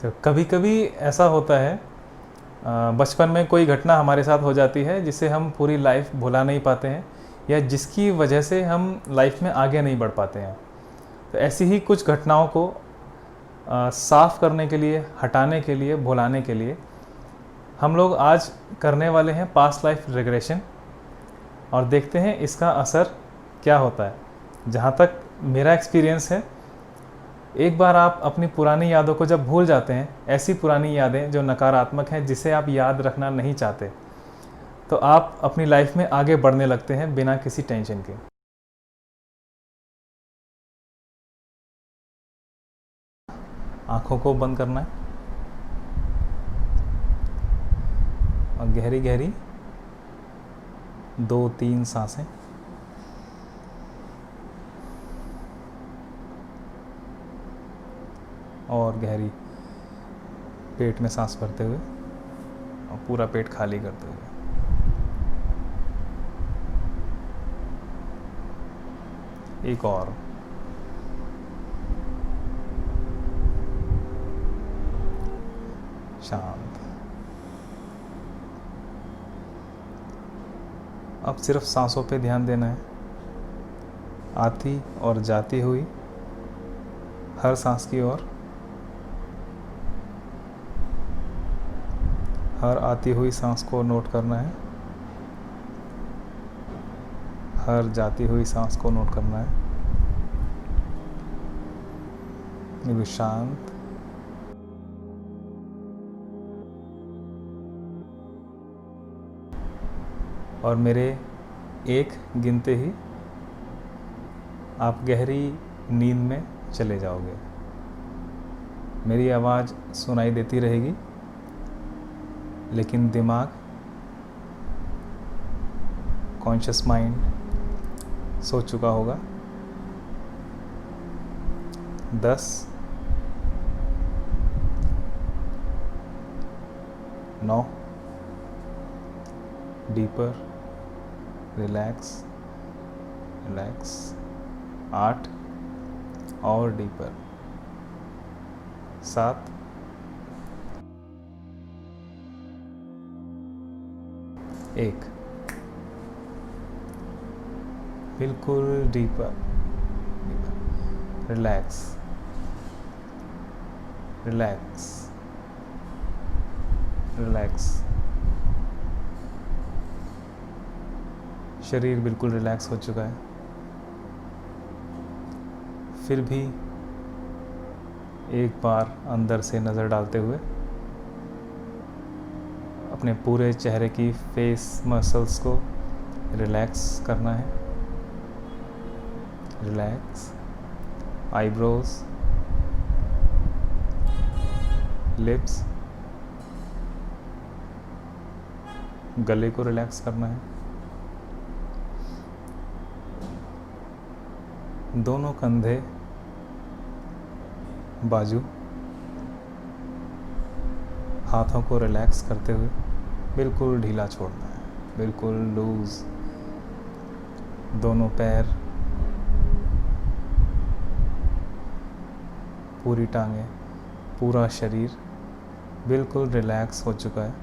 तो कभी कभी ऐसा होता है, बचपन में कोई घटना हमारे साथ हो जाती है जिसे हम पूरी लाइफ भुला नहीं पाते हैं, या जिसकी वजह से हम लाइफ में आगे नहीं बढ़ पाते हैं। तो ऐसी ही कुछ घटनाओं को साफ़ करने के लिए, हटाने के लिए, भुलाने के लिए हम लोग आज करने वाले हैं पास्ट लाइफ रिग्रेशन, और देखते हैं इसका असर क्या होता है। जहाँ तक मेरा एक्सपीरियंस है, एक बार आप अपनी पुरानी यादों को जब भूल जाते हैं, ऐसी पुरानी यादें जो नकारात्मक हैं, जिसे आप याद रखना नहीं चाहते, तो आप अपनी लाइफ में आगे बढ़ने लगते हैं बिना किसी टेंशन के। आँखों को बंद करना है और गहरी गहरी 2-3 सांसें। और गहरी पेट में सांस भरते हुए और पूरा पेट खाली करते हुए। एक और। शांत। अब सिर्फ सांसों पे ध्यान देना है, आती और जाती हुई हर सांस की ओर। हर आती हुई सांस को नोट करना है, हर जाती हुई सांस को नोट करना है। बिल्कुल शांत। और मेरे एक गिनते ही आप गहरी नींद में चले जाओगे। मेरी आवाज़ सुनाई देती रहेगी, लेकिन दिमाग, कॉन्शियस माइंड सो चुका होगा। 10, 9, डीपर, रिलैक्स, रिलैक्स। 8 और डीपर। 7, 1। बिल्कुल डीपर, रिलैक्स, रिलैक्स, रिलैक्स। शरीर बिल्कुल रिलैक्स हो चुका है। फिर भी एक बार अंदर से नज़र डालते हुए अपने पूरे चेहरे की फेस मसल्स को रिलैक्स करना है। रिलैक्स। आईब्रोज, लिप्स, गले को रिलैक्स करना है। दोनों कंधे, बाजू, हाथों को रिलैक्स करते हुए बिल्कुल ढीला छोड़ना है, बिल्कुल लूज। दोनों पैर, पूरी टांगें, पूरा शरीर बिल्कुल रिलैक्स हो चुका है।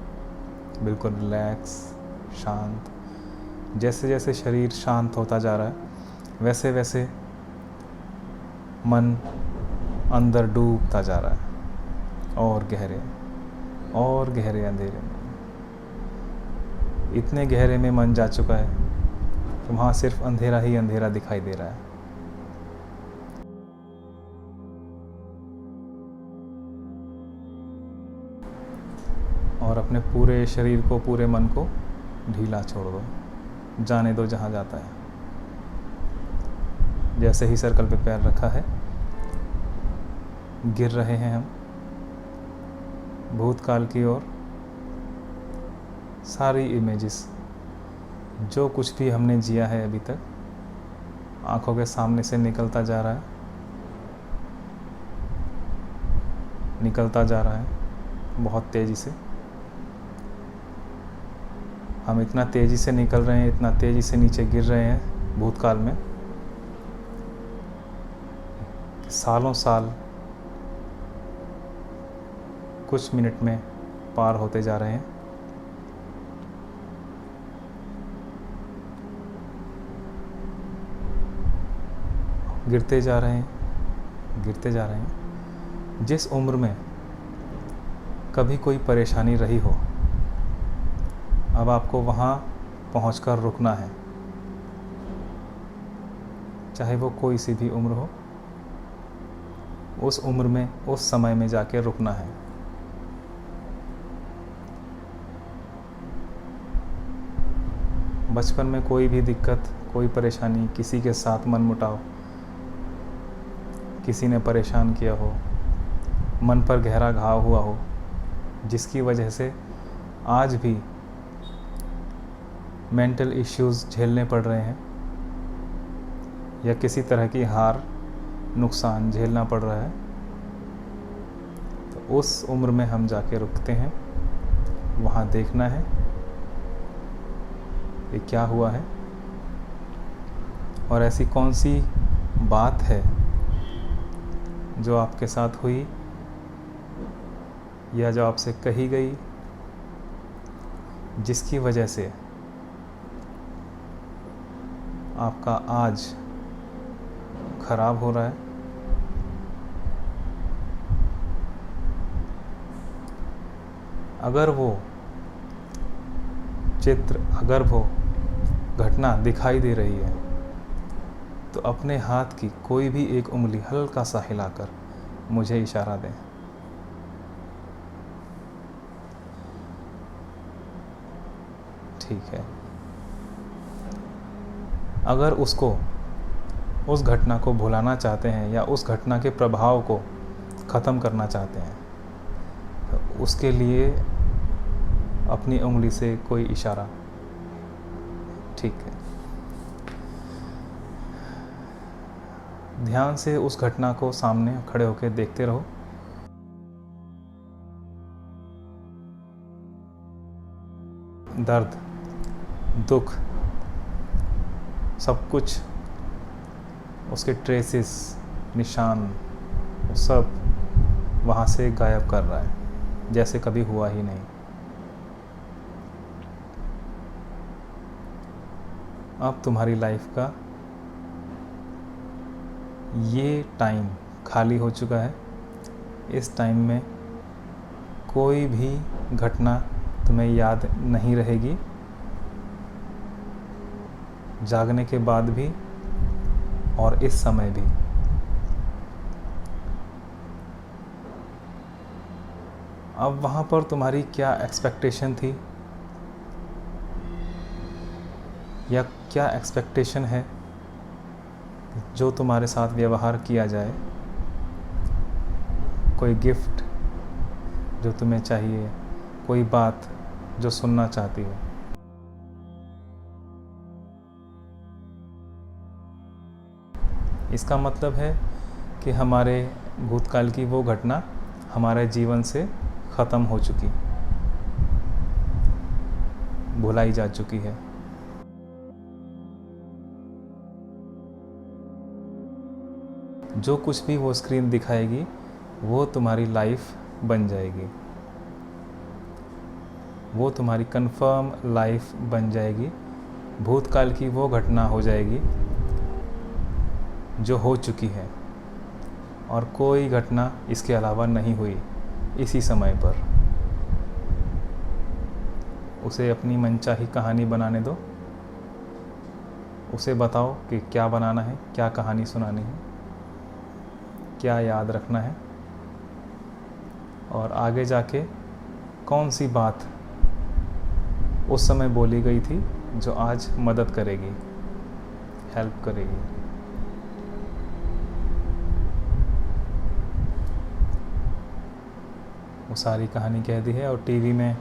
बिल्कुल रिलैक्स, शांत। जैसे जैसे शरीर शांत होता जा रहा है, वैसे वैसे मन अंदर डूबता जा रहा है, और गहरे अंधेरे में। इतने गहरे में मन जा चुका है कि वहाँ सिर्फ अंधेरा ही अंधेरा दिखाई दे रहा है। और अपने पूरे शरीर को, पूरे मन को ढीला छोड़ दो, जाने दो जहाँ जाता है। जैसे ही सर्कल पे पैर रखा है, गिर रहे हैं हम भूतकाल की ओर। सारी इमेजेस, जो कुछ भी हमने जिया है अभी तक, आंखों के सामने से निकलता जा रहा है, निकलता जा रहा है बहुत तेज़ी से। हम इतना तेज़ी से निकल रहे हैं, इतना तेज़ी से नीचे गिर रहे हैं भूतकाल में, सालों साल कुछ मिनट में पार होते जा रहे हैं। गिरते जा रहे हैं, गिरते जा रहे हैं। जिस उम्र में कभी कोई परेशानी रही हो, अब आपको वहाँ पहुंचकर रुकना है। चाहे वो कोई सी भी उम्र हो, उस उम्र में, उस समय में जाके रुकना है। बचपन में कोई भी दिक्कत, कोई परेशानी, किसी के साथ मनमुटाव, किसी ने परेशान किया हो, मन पर गहरा घाव हुआ हो, जिसकी वजह से आज भी मेंटल इश्यूज़ झेलने पड़ रहे हैं, या किसी तरह की हार, नुकसान झेलना पड़ रहा है, तो उस उम्र में हम जाके रुकते हैं। वहाँ देखना है कि क्या हुआ है और ऐसी कौन सी बात है जो आपके साथ हुई या जो आपसे कही गई, जिसकी वजह से आपका आज खराब हो रहा है। अगर वो चित्र, अगर वो घटना दिखाई दे रही है, तो अपने हाथ की कोई भी एक उंगली हल्का सा हिलाकर मुझे इशारा दें। ठीक है। अगर उस घटना को भुलाना चाहते हैं या उस घटना के प्रभाव को ख़त्म करना चाहते हैं, तो उसके लिए अपनी उंगली से कोई इशारा। ठीक है। ध्यान से उस घटना को सामने खड़े होकर देखते रहो। दर्द, दुख, सब कुछ, उसके ट्रेसेस, निशान, वो सब वहाँ से गायब कर रहा है, जैसे कभी हुआ ही नहीं। अब तुम्हारी लाइफ का ये टाइम खाली हो चुका है। इस टाइम में कोई भी घटना तुम्हें याद नहीं रहेगी, जागने के बाद भी और इस समय भी। अब वहाँ पर तुम्हारी क्या एक्सपेक्टेशन थी या क्या एक्सपेक्टेशन है जो तुम्हारे साथ व्यवहार किया जाए? कोई गिफ्ट जो तुम्हें चाहिए, कोई बात जो सुनना चाहती हो। इसका मतलब है कि हमारे भूतकाल की वो घटना हमारे जीवन से ख़त्म हो चुकी, भुलाई जा चुकी है। जो कुछ भी वो स्क्रीन दिखाएगी वो तुम्हारी लाइफ बन जाएगी, वो तुम्हारी कंफर्म लाइफ बन जाएगी। भूतकाल की वो घटना हो जाएगी जो हो चुकी है, और कोई घटना इसके अलावा नहीं हुई इसी समय पर। उसे अपनी मनचाही कहानी बनाने दो। उसे बताओ कि क्या बनाना है, क्या कहानी सुनानी है, क्या याद रखना है, और आगे जाके कौन सी बात उस समय बोली गई थी जो आज मदद करेगी, हेल्प करेगी। वो सारी कहानी कह दी है और टीवी में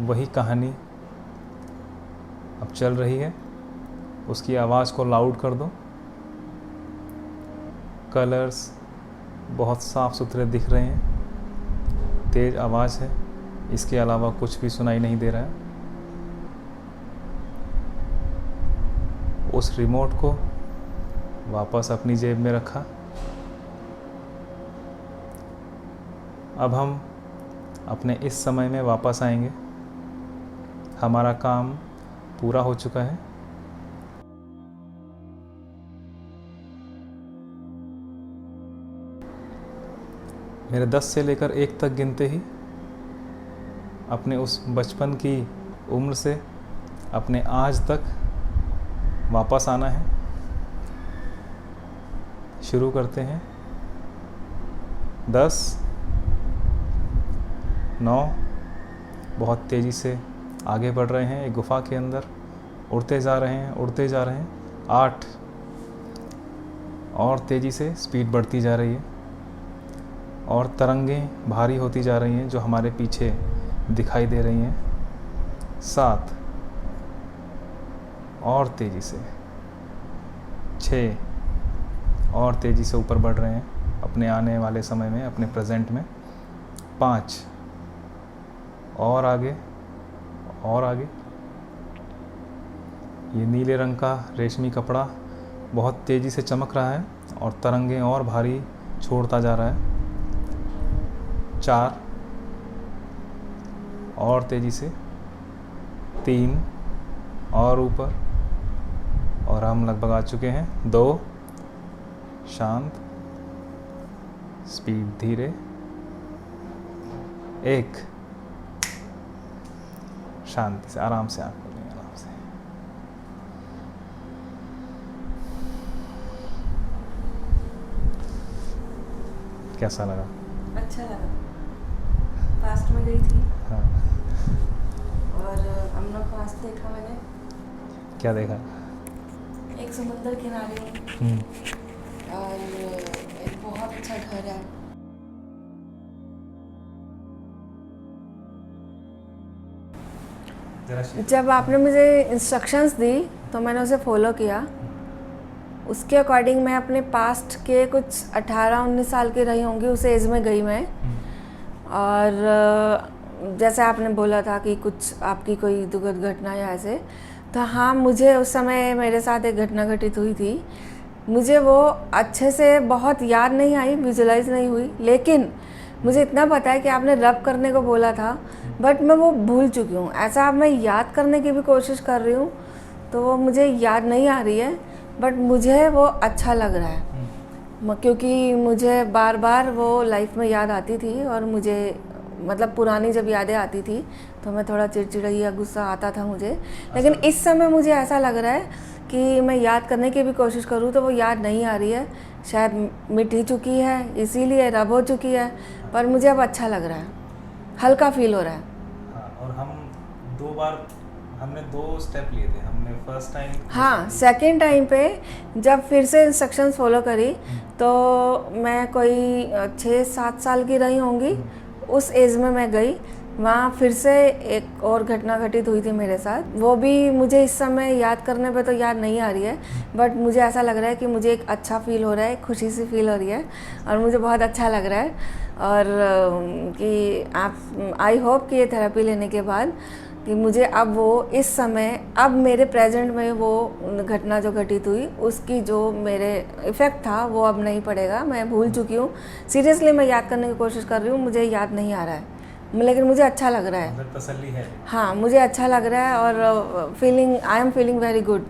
वही कहानी अब चल रही है। उसकी आवाज़ को लाउड कर दो। कलर्स बहुत साफ़ सुथरे दिख रहे हैं, तेज़ आवाज़ है, इसके अलावा कुछ भी सुनाई नहीं दे रहा है। उस रिमोट को वापस अपनी जेब में रखा अब हम अपने इस समय में वापस आएंगे। हमारा काम पूरा हो चुका है। मेरे 10 से लेकर 1 तक गिनते ही अपने उस बचपन की उम्र से अपने आज तक वापस आना है। शुरू करते हैं। 10, 9, बहुत तेज़ी से आगे बढ़ रहे हैं एक गुफा के अंदर, उड़ते जा रहे हैं, उड़ते जा रहे हैं। 8, और तेज़ी से स्पीड बढ़ती जा रही है और तरंगें भारी होती जा रही हैं जो हमारे पीछे दिखाई दे रही हैं। 7, और तेज़ी से। 6, और तेज़ी से ऊपर बढ़ रहे हैं अपने आने वाले समय में, अपने प्रेजेंट में। 5, और आगे और आगे। ये नीले रंग का रेशमी कपड़ा बहुत तेज़ी से चमक रहा है और तरंगें और भारी छोड़ता जा रहा है। 4, और तेज़ी से। 3, और ऊपर, और हम लगभग आ चुके हैं। 2, शांत, स्पीड धीरे। 1, शांति से, आराम से आँख खोलें, आराम से। कैसा लगा? अच्छा लगा। पास्ट में गई थी हाँ। और अपना पास्ट देखा मैंने। क्या देखा? एक समुंदर किनारे हम्म, और एक बहुत अच्छा घर है। जब आपने मुझे इंस्ट्रक्शंस दी तो मैंने उसे फॉलो किया। उसके अकॉर्डिंग मैं अपने पास्ट के कुछ 18-19 साल की रही होंगी, उस एज में गई मैं। और जैसे आपने बोला था कि कुछ आपकी कोई दुखद घटना या ऐसे, तो हाँ, मुझे उस समय मेरे साथ एक घटना घटित हुई थी। मुझे वो अच्छे से बहुत याद नहीं आई, विजुलाइज नहीं हुई, लेकिन मुझे इतना पता है कि आपने रब करने को बोला था, बट मैं वो भूल चुकी हूँ। ऐसा अब मैं याद करने की भी कोशिश कर रही हूँ तो वो मुझे याद नहीं आ रही है, बट मुझे वो अच्छा लग रहा है क्योंकि मुझे बार बार वो लाइफ में याद आती थी और मुझे मतलब पुरानी जब यादें आती थी तो मैं थोड़ा चिड़चिड़ी या गुस्सा आता था मुझे। लेकिन इस समय मुझे ऐसा लग रहा है कि मैं याद करने की भी कोशिश करूँ तो वो याद नहीं आ रही है, शायद मिट ही चुकी है, इसीलिए रब हो चुकी है। पर मुझे अब अच्छा लग रहा है, हल्का फील हो रहा है। हाँ, और हमने 2 स्टेप लिए थे। हमने फर्स्ट टाइम, हाँ, सेकेंड टाइम पे जब फिर से इंस्ट्रक्शंस फॉलो करी तो मैं कोई 6-7 साल की रही होंगी, उस एज में मैं गई। वहाँ फिर से एक और घटना घटित हुई थी मेरे साथ। वो भी मुझे इस समय याद करने पे तो याद नहीं आ रही है, बट मुझे ऐसा लग रहा है कि मुझे एक अच्छा फील हो रहा है, खुशी सी फील हो रही है और मुझे बहुत अच्छा लग रहा है। और कि आप, आई होप कि ये थेरेपी लेने के बाद कि मुझे अब वो इस समय, अब मेरे प्रेजेंट में वो घटना जो घटित हुई उसकी जो मेरे इफ़ेक्ट था वो अब नहीं पड़ेगा। मैं भूल चुकी हूँ। सीरियसली मैं याद करने की कोशिश कर रही हूँ, मुझे याद नहीं आ रहा है, लेकिन मुझे अच्छा लग रहा है। तसल्ली है। हाँ, मुझे अच्छा लग रहा है और I am feeling very good.